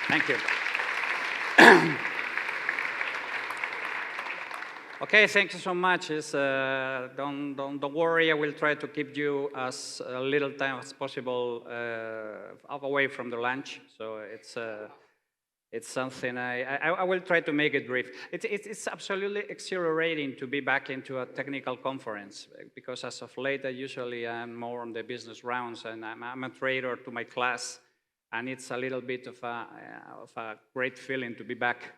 Thank you. Okay, thank you so much. Don't worry, I will try to keep you as little time as possible away from the lunch. So it's something I will try to make it brief. It's absolutely exhilarating to be back into a technical conference, because as of late, I usually am more on the business rounds, and I'm a trader to my class, and it's a little bit of a great feeling to be back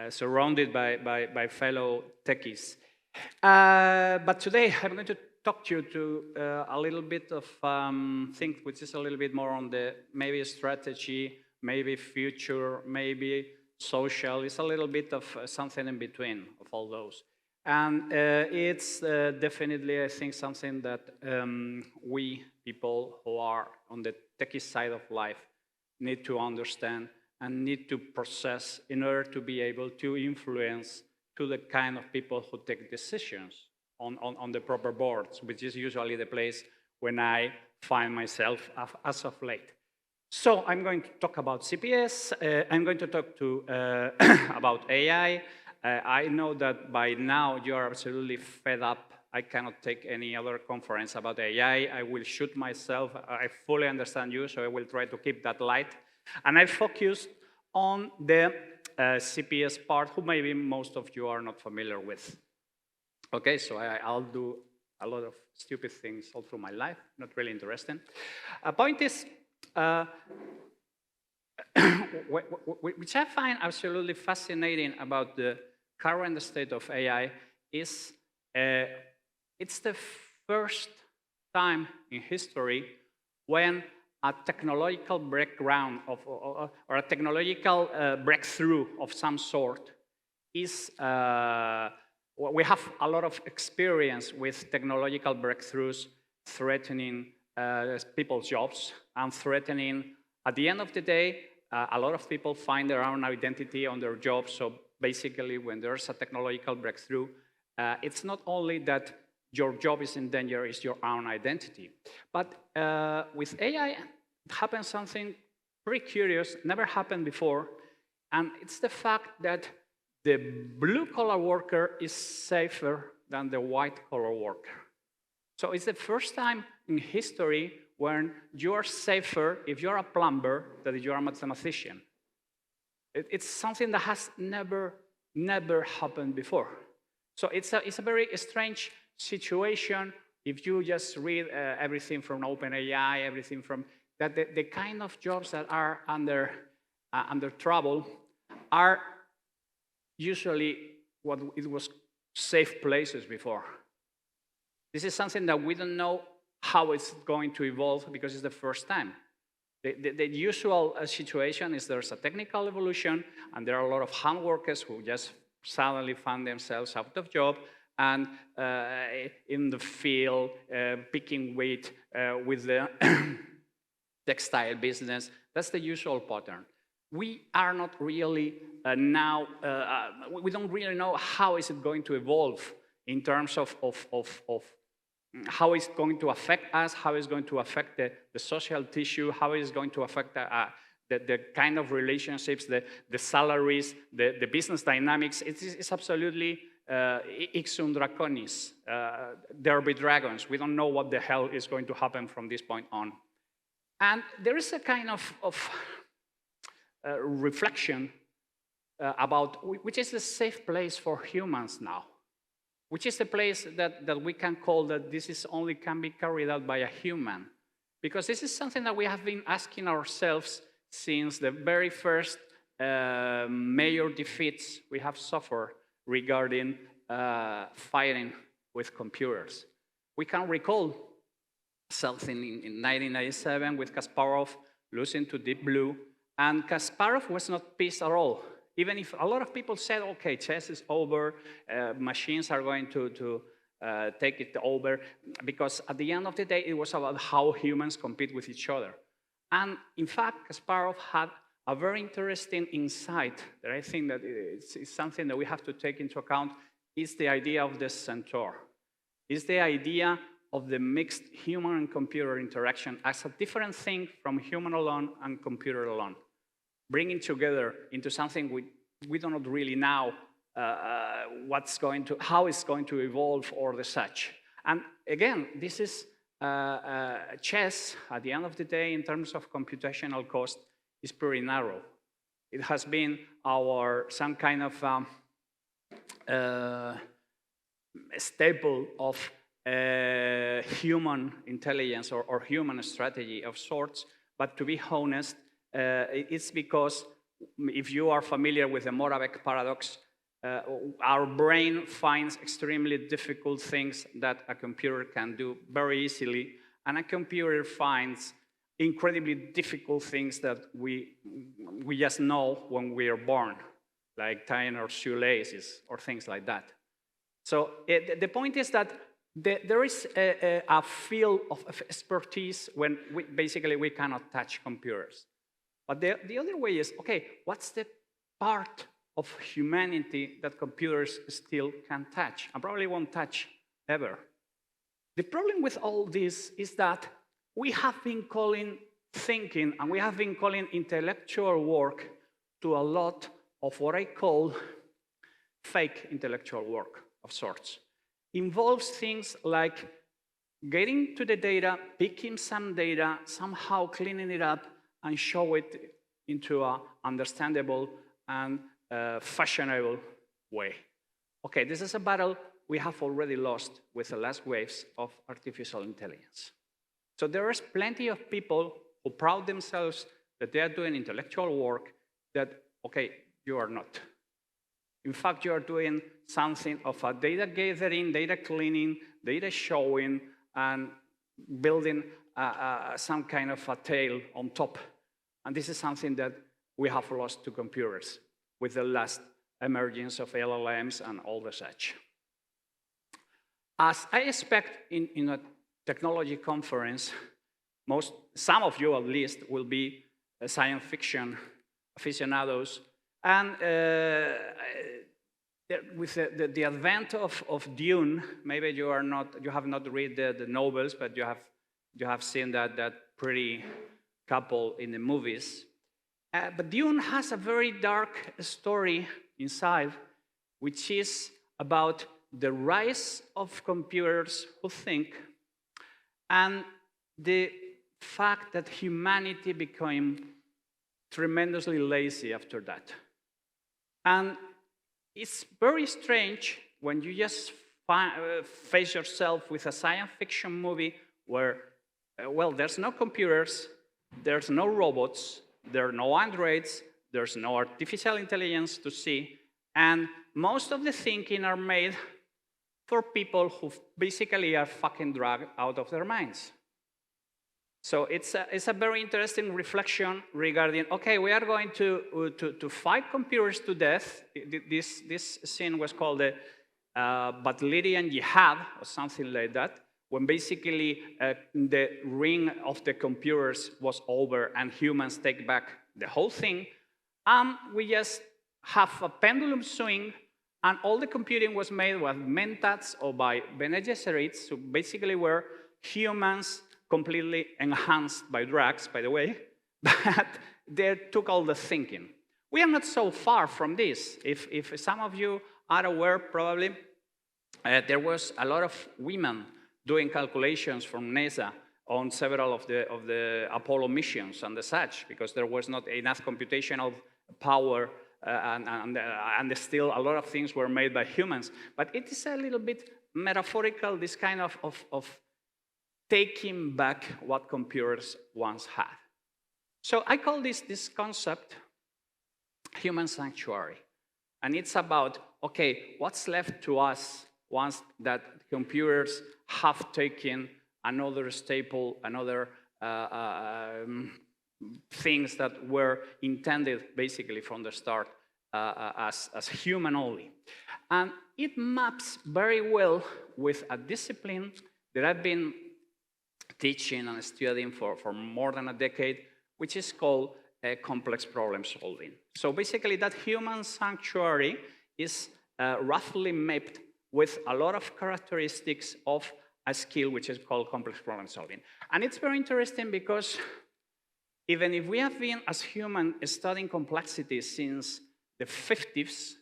surrounded by fellow techies. But today, I'm going to talk to you to a little bit of things which is a little bit more on the maybe strategy, maybe future, maybe social. It's a little bit of something in between of all those. And it's definitely, I think, something that we people who are on the techie side of life need to understand and need to process in order to be able to influence to the kind of people who take decisions on the proper boards, which is usually the place when I find myself as of late. So I'm going to talk about CPS. I'm going to talk to about AI. I know that by now you are absolutely fed up. I cannot take any other conference about AI. I will shoot myself. I fully understand you, so I will try to keep that light. And I focused on the CPS part, who maybe most of you are not familiar with. Okay, so I'll do a lot of stupid things all through my life, not really interesting. Point is, which I find absolutely fascinating about the current state of AI is it's the first time in history when a technological background or a technological breakthrough of some sort is, we have a lot of experience with technological breakthroughs threatening people's jobs and threatening, at the end of the day, a lot of people find their own identity on their jobs. So basically, when there's a technological breakthrough, it's not only that your job is in danger, it's your own identity. But with AI, it happens something pretty curious, never happened before, and it's the fact that the blue-collar worker is safer than the white-collar worker. So it's the first time in history when you're safer if you're a plumber than if you're a mathematician. It's something that has never happened before. So it's a very strange situation if you just read everything from OpenAI, everything from that the kind of jobs that are under trouble are usually what it was safe places before. This is something that we don't know how it's going to evolve because it's the first time. The usual situation is there's a technical evolution and there are a lot of hand workers who just suddenly find themselves out of job and in the field picking weight with the textile business. That's the usual pattern. We are not really now, we don't really know how is it going to evolve in terms of how it's going to affect us, how it's going to affect the social tissue, how it's going to affect the kind of relationships, the salaries, the business dynamics. It's absolutely ixum draconis. There be dragons. We don't know what the hell is going to happen from this point on. And there is a kind of reflection about which is the safe place for humans now, which is the place that we can call that this is only can be carried out by a human. Because this is something that we have been asking ourselves since the very first major defeats we have suffered regarding fighting with computers. We can recall something in 1997 with Kasparov losing to Deep Blue, and Kasparov was not pissed at all. Even if a lot of people said, okay, chess is over, machines are going to take it over, because at the end of the day, it was about how humans compete with each other. And in fact, Kasparov had a very interesting insight that I think that it's something that we have to take into account, is the idea of the centaur. It's the idea of the mixed human and computer interaction as a different thing from human alone and computer alone. bringing together into something we do not really know how it's going to evolve or the such. And again, this is chess, at the end of the day, in terms of computational cost, is pretty narrow. It has been some kind of staple of human intelligence or human strategy of sorts. But to be honest, it's because if you are familiar with the Moravec paradox, our brain finds extremely difficult things that a computer can do very easily, and a computer finds incredibly difficult things that we just know when we are born, like tying our shoelaces or things like that. So the point is that there is a field of expertise when basically we cannot touch computers. But the other way is, okay, what's the part of humanity that computers still can touch and probably won't touch ever? The problem with all this is that we have been calling thinking and we have been calling intellectual work to a lot of what I call fake intellectual work of sorts. Involves things like getting to the data, picking some data, somehow cleaning it up and show it into an understandable and fashionable way. Okay, this is a battle we have already lost with the last waves of artificial intelligence. So there is plenty of people who proud themselves that they are doing intellectual work that, okay, you are not. In fact, you are doing something of a data gathering, data cleaning, data showing, and building some kind of a tail on top. And this is something that we have lost to computers with the last emergence of LLMs and all the such. As I expect in a technology conference, some of you at least will be science fiction aficionados, and with the advent of Dune, maybe you have not read the novels, but you have seen that pretty couple in the movies. But Dune has a very dark story inside, which is about the rise of computers who think, and the fact that humanity became tremendously lazy after that. And it's very strange when you just face yourself with a science fiction movie where, well, there's no computers, there's no robots, there are no androids, there's no artificial intelligence to see, and most of the thinking are made for people who basically are fucking dragged out of their minds. So it's a very interesting reflection regarding, okay, we are going to fight computers to death. This scene was called the Butlerian Jihad or something like that, when basically the ring of the computers was over and humans take back the whole thing. We just have a pendulum swing, and all the computing was made with mentats or by Bene Gesserits, who basically were humans completely enhanced by drugs, by the way, but they took all the thinking. We are not so far from this. If some of you are aware, probably, there was a lot of women doing calculations from NASA on several of the Apollo missions and the such, because there was not enough computational power, and still a lot of things were made by humans. But it is a little bit metaphorical, this kind of taking back what computers once had. So I call this concept human sanctuary. And it's about, okay, what's left to us once that computers have taken another staple, another things that were intended basically from the start as human only. And it maps very well with a discipline that I've been teaching and studying for more than a decade, which is called complex problem solving. So basically that human sanctuary is roughly mapped with a lot of characteristics of a skill which is called complex problem solving. And it's very interesting because even if we have been, as humans, studying complexity since the 50s,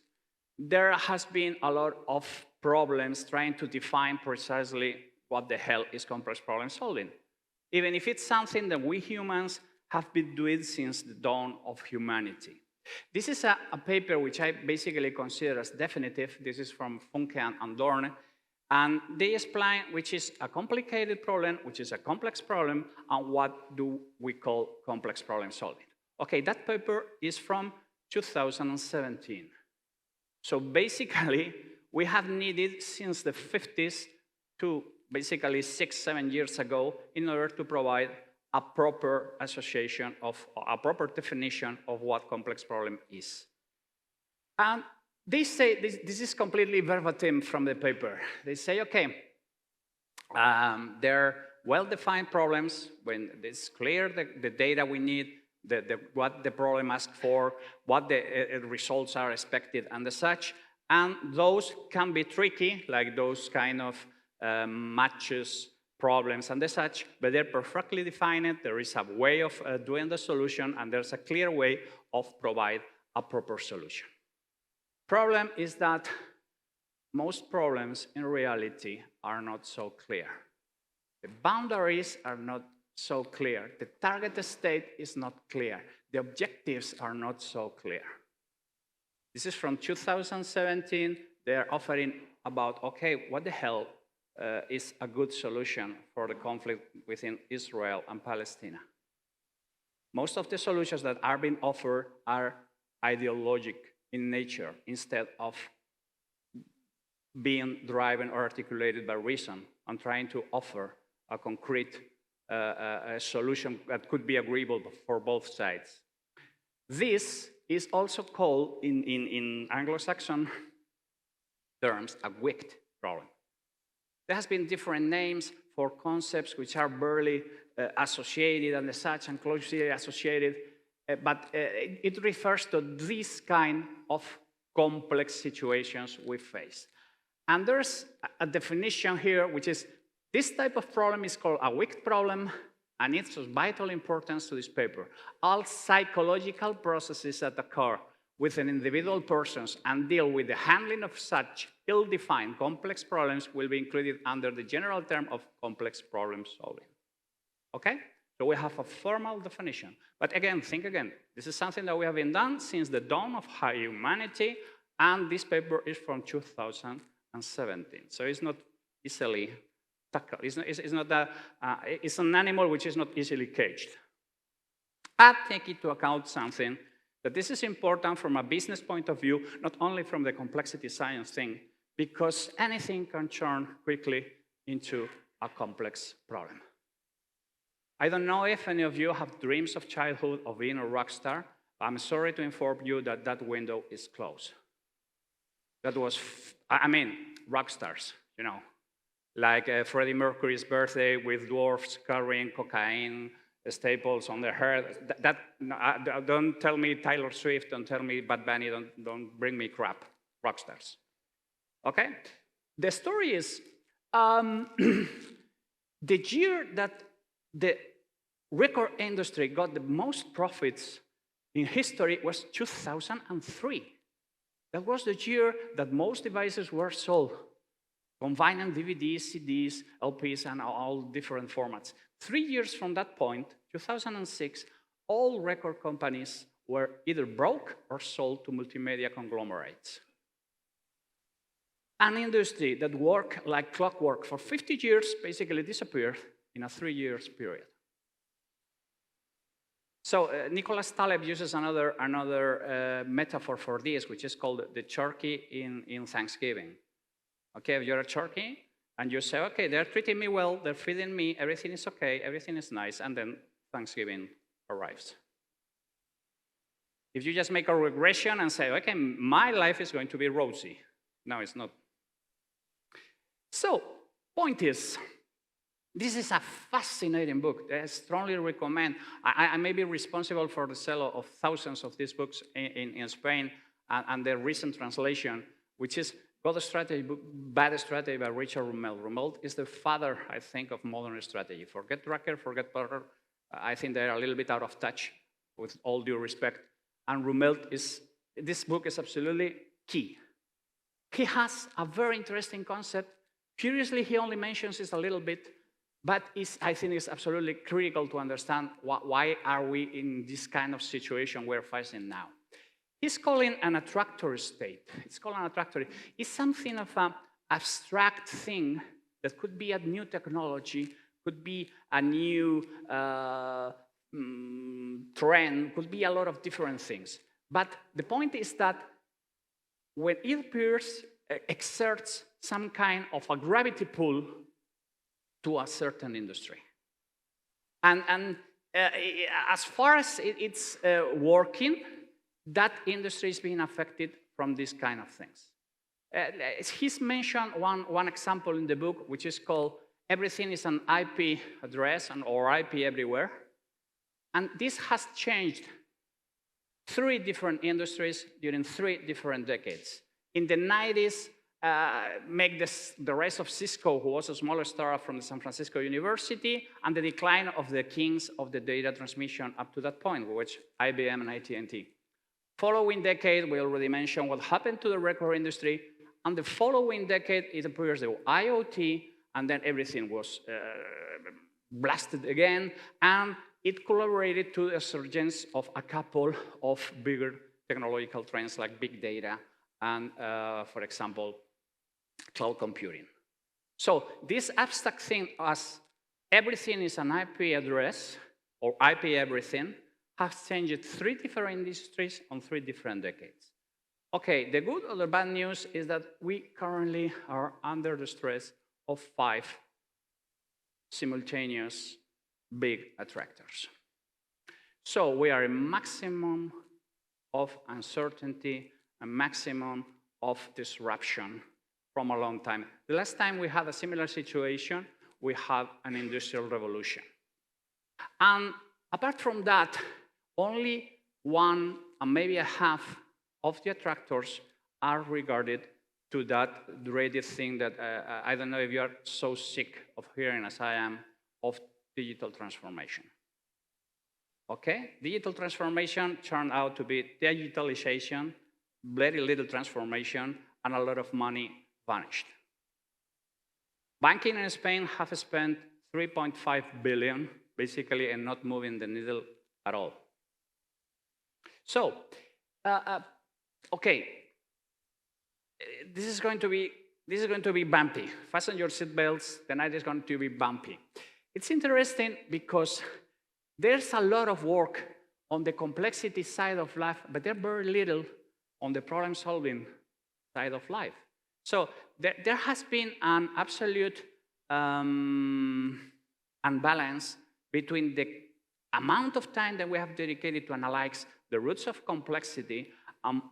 there has been a lot of problems trying to define precisely what the hell is complex problem solving, even if it's something that we humans have been doing since the dawn of humanity. This is a paper which I basically consider as definitive. This is from Funke and Dorn. And they explain which is a complicated problem, which is a complex problem, and what do we call complex problem solving. Okay, that paper is from 2017. So basically, we have needed since the 50s to basically 6-7 years ago in order to provide a proper association of, a proper definition of what complex problem is. And they say, this is completely verbatim from the paper. They say, okay, there are well-defined problems when it's clear the data we need, what the problem asks for, what the results are expected and the such, and those can be tricky, like those kind of matches, problems and the such, but they're perfectly defined. There is a way of doing the solution, and there's a clear way of provide a proper solution. Problem is that most problems in reality are not so clear. The boundaries are not so clear. The target state is not clear. The objectives are not so clear. This is from 2017. They're offering about, okay, what the hell is a good solution for the conflict within Israel and Palestine? Most of the solutions that are being offered are ideologic in nature instead of being driven or articulated by reason and trying to offer a concrete solution that could be agreeable for both sides. This is also called, in Anglo-Saxon terms, a wicked problem. There has been different names for concepts which are barely associated and such and closely associated, but it refers to this kind of complex situations we face. And there's a definition here, which is this type of problem is called a wicked problem, and it's of vital importance to this paper. All psychological processes that occur within individual persons and deal with the handling of such ill-defined complex problems will be included under the general term of complex problem solving. Okay? So we have a formal definition. But again, think again. This is something that we have been done since the dawn of humanity, and this paper is from 2017. So it's not easily tackled. It's an animal which is not easily caged. But take into account something that this is important from a business point of view, not only from the complexity science thing, because anything can turn quickly into a complex problem. I don't know if any of you have dreams of childhood of being a rock star. I'm sorry to inform you that that window is closed. That was, rock stars, you know, like Freddie Mercury's birthday with dwarfs carrying cocaine, staples on their hair. Don't tell me Taylor Swift, don't tell me Bad Bunny, don't bring me crap, rock stars. Okay? The story is, the year that the record industry got the most profits in history was 2003. That was the year that most devices were sold, combining DVDs, CDs, LPs, and all different formats. 3 years from that point, 2006, all record companies were either broke or sold to multimedia conglomerates. An industry that worked like clockwork for 50 years basically disappeared in a 3 year period. So Nicholas Taleb uses another metaphor for this, which is called the turkey in Thanksgiving. Okay, if you're a turkey, and you say, okay, they're treating me well, they're feeding me, everything is okay, everything is nice, and then Thanksgiving arrives. If you just make a regression and say, okay, my life is going to be rosy. No, it's not. So, point is, this is a fascinating book. I strongly recommend. I may be responsible for the sale of thousands of these books in Spain, and the recent translation, which is Good Strategy, Bad Strategy by Richard Rumelt. Rumelt is the father, I think, of modern strategy. Forget Drucker, forget Porter. I think they're a little bit out of touch, with all due respect. And Rumelt this book is absolutely key. He has a very interesting concept. Curiously, he only mentions it a little bit, but I think it's absolutely critical to understand why are we in this kind of situation we're facing now. He's calling an attractor state. It's called an attractor. It's something of an abstract thing that could be a new technology, could be a new trend, could be a lot of different things. But the point is that when it appears, exerts some kind of a gravity pull to a certain industry. And as far as it's working, that industry is being affected from these kind of things. He's mentioned one example in the book, which is called everything is an IP address or IP everywhere. And this has changed 3 different industries during 3 different decades. In the 90s, the rise of Cisco, who was a smaller startup from the San Francisco University, and the decline of the kings of the data transmission up to that point, which IBM and AT&T. Following decade, we already mentioned what happened to the record industry, and the following decade, it appears the IoT, and then everything was blasted again, and it collaborated to the emergence of a couple of bigger technological trends like big data and, for example, cloud computing. So this abstract thing as everything is an IP address or IP everything has changed 3 different industries on 3 different decades. Okay, the good or the bad news is that we currently are under the stress of 5 simultaneous big attractors. So we are a maximum of uncertainty, a maximum of disruption from a long time. The last time we had a similar situation, we had an industrial revolution. And apart from that, only 1 and maybe a half of the attractors are regarded to that dreaded thing that I don't know if you are so sick of hearing as I am, of digital transformation. Okay, digital transformation turned out to be digitalization, very little transformation, and a lot of money vanished. Banking in Spain have spent 3.5 billion, basically, and not moving the needle at all. So, okay, this is going to be bumpy. Fasten your seatbelts. The night is going to be bumpy. It's interesting because there's a lot of work on the complexity side of life, but there's very little on the problem-solving side of life. So there has been an absolute unbalance between the amount of time that we have dedicated to analyze the roots of complexity.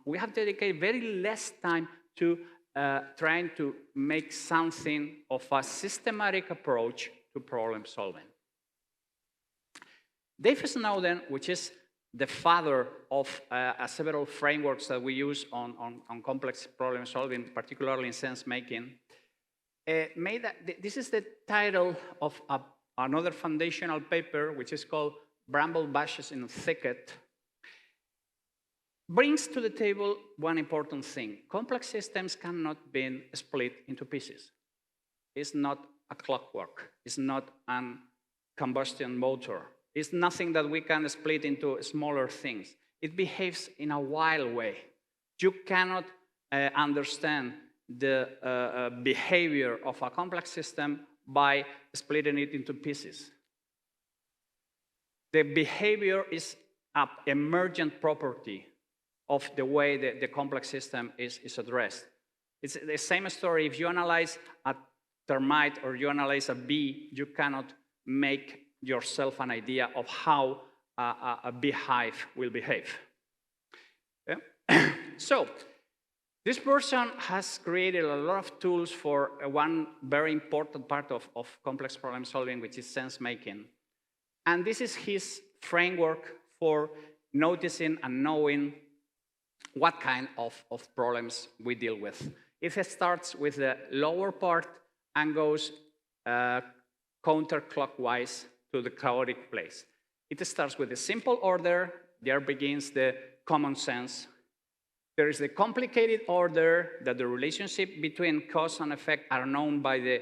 We have dedicated very less time to trying to make something of a systematic approach to problem solving. David Snowden, which is the father of several frameworks that we use on complex problem solving, particularly in sense making, this is the title of another foundational paper, which is called Bramble Bushes in a Thicket, brings to the table one important thing. Complex systems cannot be split into pieces. It's not a clockwork. It's not a combustion motor. It's nothing that we can split into smaller things. It behaves in a wild way. You cannot understand the behavior of a complex system by splitting it into pieces. The behavior is an emergent property of the way the complex system is addressed. It's the same story. If you analyze a termite or you analyze a bee, you cannot make yourself an idea of how a beehive will behave. Yeah? So, this person has created a lot of tools for one very important part of complex problem solving, which is sense making. And this is his framework for noticing and knowing what kind of problems we deal with. It starts with the lower part and goes counterclockwise to the chaotic place. It starts with a simple order. There begins the common sense. There is the complicated order that the relationship between cause and effect are known by the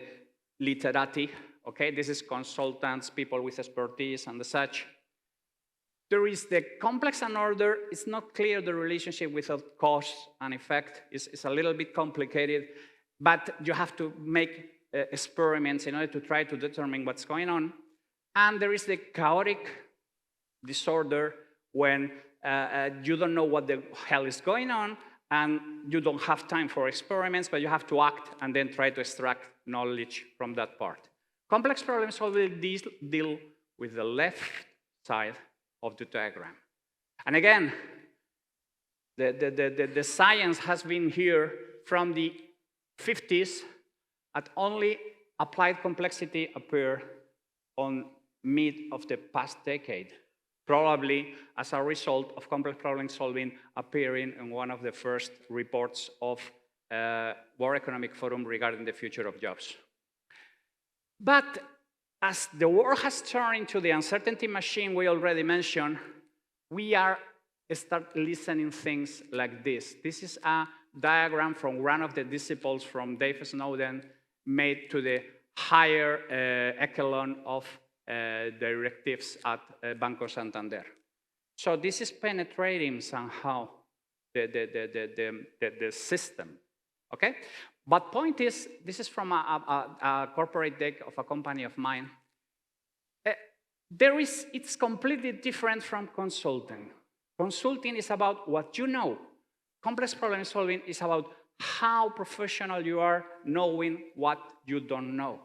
literati. Okay, this is consultants, people with expertise and such. There is the complex and order. It's not clear the relationship without cause and effect. It's a little bit complicated, but you have to make experiments in order to try to determine what's going on. And there is the chaotic disorder when you don't know what the hell is going on, and you don't have time for experiments, but you have to act and then try to extract knowledge from that part. Complex problem solving deal with the left side of the diagram. And again, the science has been here from the 50s, and only applied complexity appeared on mid of the past decade, probably as a result of complex problem solving appearing in one of the first reports of World Economic Forum regarding the future of jobs. But as the world has turned into the uncertainty machine we already mentioned, we are start listening things like this. This is a diagram from one of the disciples from Dave Snowden made to the higher echelon of directives at Banco Santander. So this is penetrating somehow the system, okay? But point is, this is from a corporate deck of a company of mine. It's completely different from consulting. Consulting is about what you know. Complex problem solving is about how professional you are knowing what you don't know.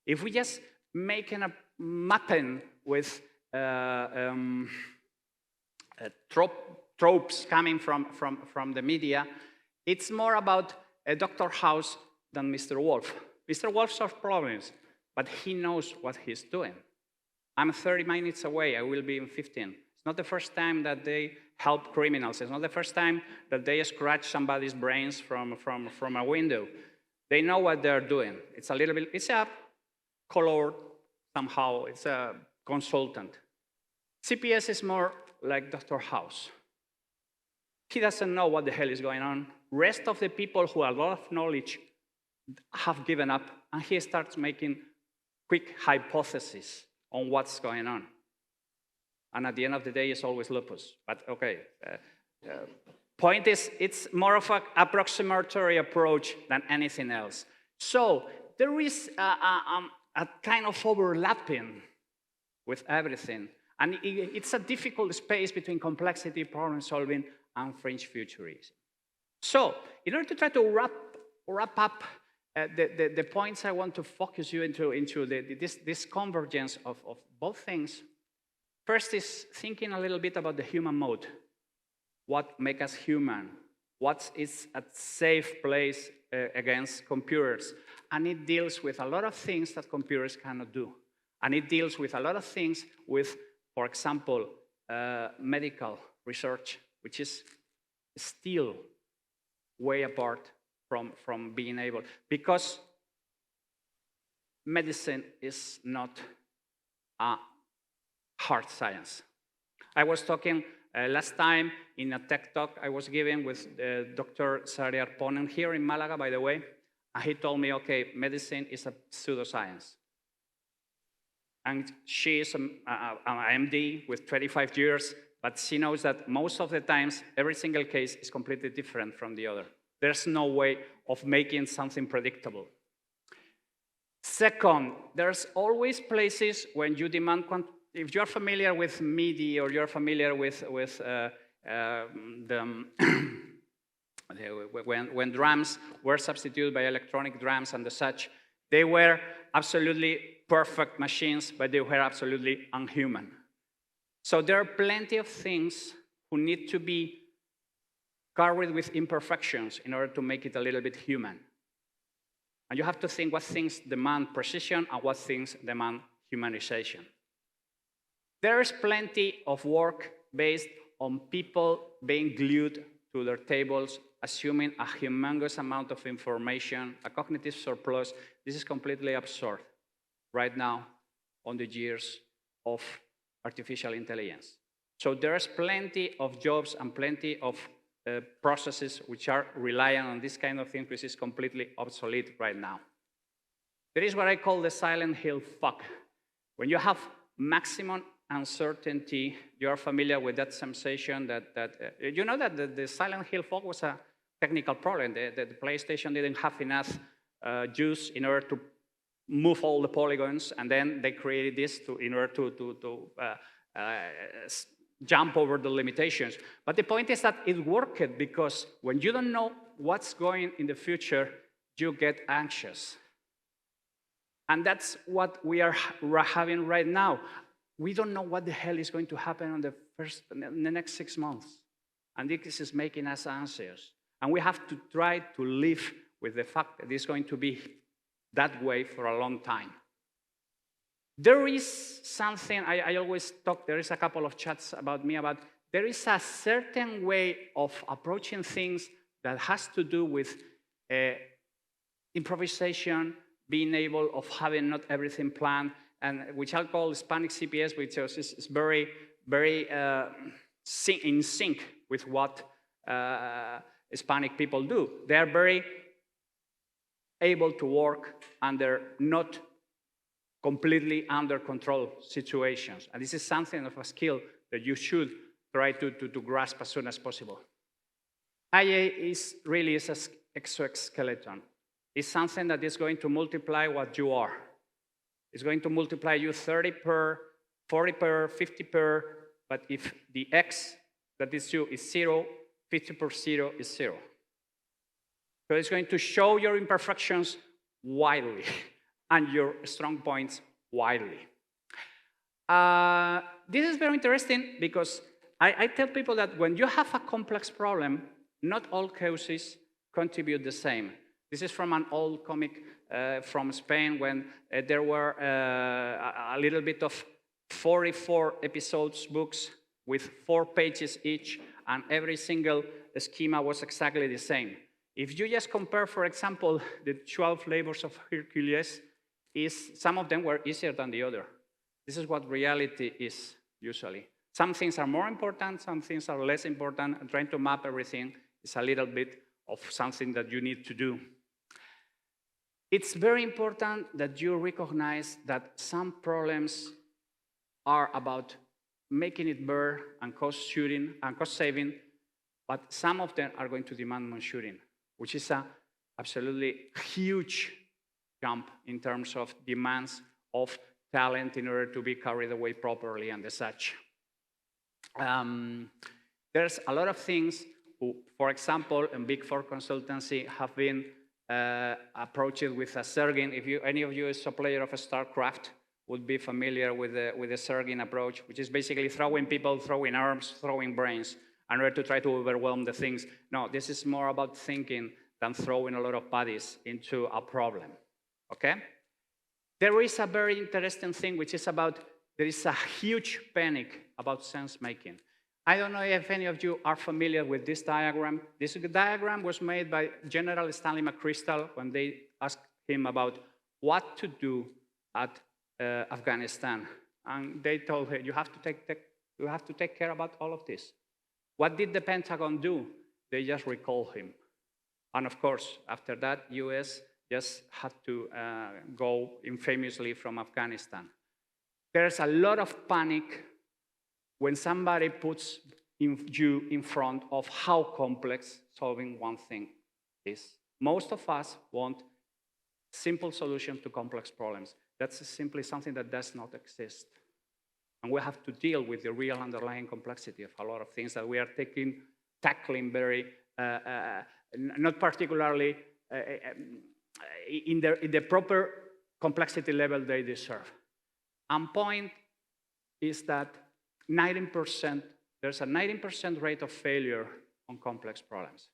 If we just make a mapping with tropes coming from the media, it's more about Dr. House than Mr. Wolf. Mr. Wolf solves problems, but he knows what he's doing. I'm 30 minutes away, I will be in 15. It's not the first time that they help criminals. It's not the first time that they scratch somebody's brains from a window. They know what they're doing. It's a little bit, it's a color somehow, it's a consultant. CPS is more like Dr. House. He doesn't know what the hell is going on. Rest of the people who have a lot of knowledge have given up, and he starts making quick hypotheses on what's going on. And at the end of the day, it's always lupus. But okay, point is, it's more of an approximatory approach than anything else. So there is a kind of overlapping with everything. And it's a difficult space between complexity, problem solving, and fringe futurism. So in order to try to wrap up the points I want to focus you into this convergence of both things, first is thinking a little bit about the human mode. What makes us human? What is a safe place against computers? And it deals with a lot of things that computers cannot do. And it deals with a lot of things with, for example, medical research, which is still way apart from being able, because medicine is not a hard science. I was talking last time in a tech talk I was giving with Dr. Sariar Ponen here in Malaga, by the way, and he told me, okay, medicine is a pseudoscience. And she is an MD with 25 years, but she knows that most of the times, every single case is completely different from the other. There's no way of making something predictable. Second, there's always places when you demand, if you're familiar with MIDI or you're familiar with when drums were substituted by electronic drums and such, they were absolutely perfect machines, but they were absolutely unhuman. So there are plenty of things who need to be carried with imperfections in order to make it a little bit human. And you have to think what things demand precision and what things demand humanization. There's plenty of work based on people being glued to their tables, assuming a humongous amount of information, a cognitive surplus. This is completely absurd right now on the years of artificial intelligence. So there's plenty of jobs and plenty of processes which are reliant on this kind of thing, which is completely obsolete right now. There is what I call the silent hill fog. When you have maximum uncertainty, you're familiar with that sensation that you know that the silent hill fog was a technical problem. The PlayStation didn't have enough juice in order to move all the polygons, and then they created this in order to jump over the limitations. But the point is that it worked because when you don't know what's going in the future, you get anxious. And that's what we are having right now. We don't know what the hell is going to happen in the next 6 months. And this is making us anxious. And we have to try to live with the fact that it's going to be that way for a long time. There is something, I always talk, there is a couple of chats about me about, there is a certain way of approaching things that has to do with improvisation, being able of having not everything planned, and which I'll call Hispanic CPS, which is very, very in sync with what Hispanic people do. They are very able to work under not completely under control situations. And this is something of a skill that you should try to grasp as soon as possible. IA is really an exoskeleton. It's something that is going to multiply what you are. It's going to multiply you 30 per, 40 per, 50 per, but if the X that is you is 0, 50 per 0 is 0. So it's going to show your imperfections widely and your strong points widely. This is very interesting because I tell people that when you have a complex problem, not all causes contribute the same. This is from an old comic from Spain when there were a little bit of 44 episodes books with 4 pages each, and every single schema was exactly the same. If you just compare, for example, the 12 labors of Hercules, some of them were easier than the other. This is what reality is usually. Some things are more important, some things are less important, and trying to map everything is a little bit of something that you need to do. It's very important that you recognize that some problems are about making it better and cost saving, but some of them are going to demand more shooting, which is a absolutely huge jump in terms of demands of talent in order to be carried away properly and such. There's a lot of things who, for example, in Big Four consultancy have been approached with a Sergin. If any of you is a player of StarCraft, would be familiar with the Sergin approach, which is basically throwing people, throwing arms, throwing brains, in order to try to overwhelm the things. No, this is more about thinking than throwing a lot of bodies into a problem, okay? There is a very interesting thing, which is about, there is a huge panic about sense making. I don't know if any of you are familiar with this diagram. This diagram was made by General Stanley McChrystal when they asked him about what to do at Afghanistan. And they told him, you have to take care about all of this. What did the Pentagon do? They just recalled him. And of course, after that, US just had to go infamously from Afghanistan. There's a lot of panic when somebody puts you in front of how complex solving one thing is. Most of us want simple solutions to complex problems. That's simply something that does not exist. And we have to deal with the real underlying complexity of a lot of things that we are tackling very, not particularly in the proper complexity level they deserve. And point is that 19%, there's a 19% rate of failure on complex problems.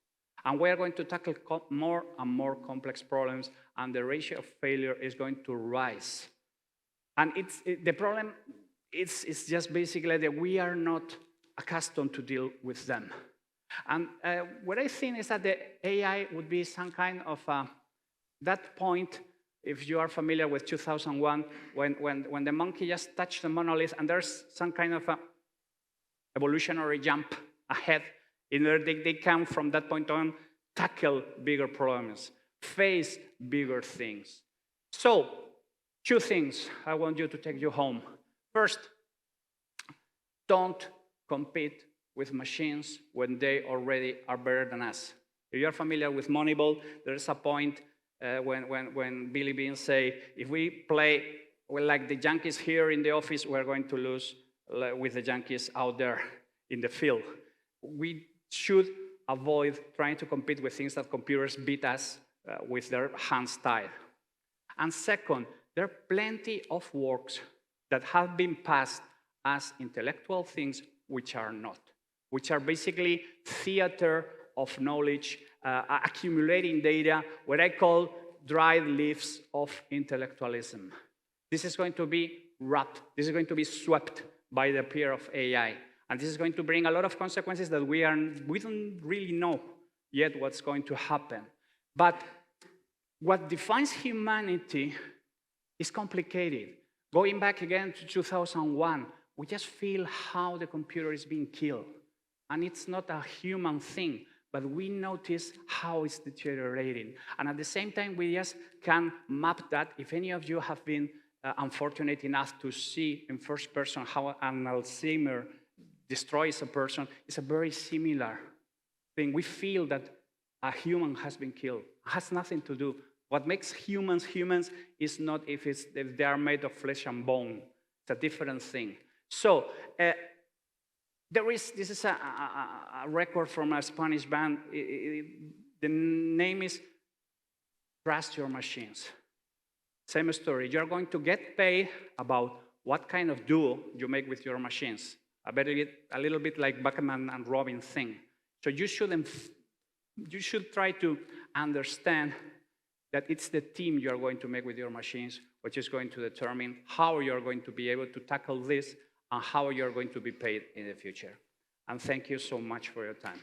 And we're going to tackle more and more complex problems, and the ratio of failure is going to rise. And the problem is just basically that we are not accustomed to deal with them. And what I think is that the AI would be some kind of, that point if you are familiar with 2001, when the monkey just touched the monolith and there's some kind of a evolutionary jump ahead, in there they can, from that point on, tackle bigger problems, face bigger things. So, 2 things I want you to take you home. First, don't compete with machines when they already are better than us. If you're familiar with Moneyball, there's a point when Billy Bean say, if we play like the Yankees here in the office, we're going to lose with the Yankees out there in the field. We should avoid trying to compete with things that computers beat us with their hands tied. And second, there are plenty of works that have been passed as intellectual things which are not, which are basically theater of knowledge, accumulating data, what I call dried leaves of intellectualism. This is going to be wrapped, this is going to be swept by the peer of AI. And this is going to bring a lot of consequences that we don't really know yet what's going to happen. But what defines humanity is complicated. Going back again to 2001, we just feel how the computer is being killed. And it's not a human thing, but we notice how it's deteriorating. And at the same time, we just can map that. If any of you have been unfortunate enough to see in first person how an Alzheimer destroys a person, it's a very similar thing. We feel that a human has been killed. It has nothing to do. What makes humans humans is not if they are made of flesh and bone. It's a different thing. So this is a record from a Spanish band. The name is Trust Your Machines. Same story. You're going to get paid about what kind of duo you make with your machines. A little bit like Batman and Robin thing. So you should try to understand that it's the team you are going to make with your machines which is going to determine how you're going to be able to tackle this and how you're going to be paid in the future. And thank you so much for your time.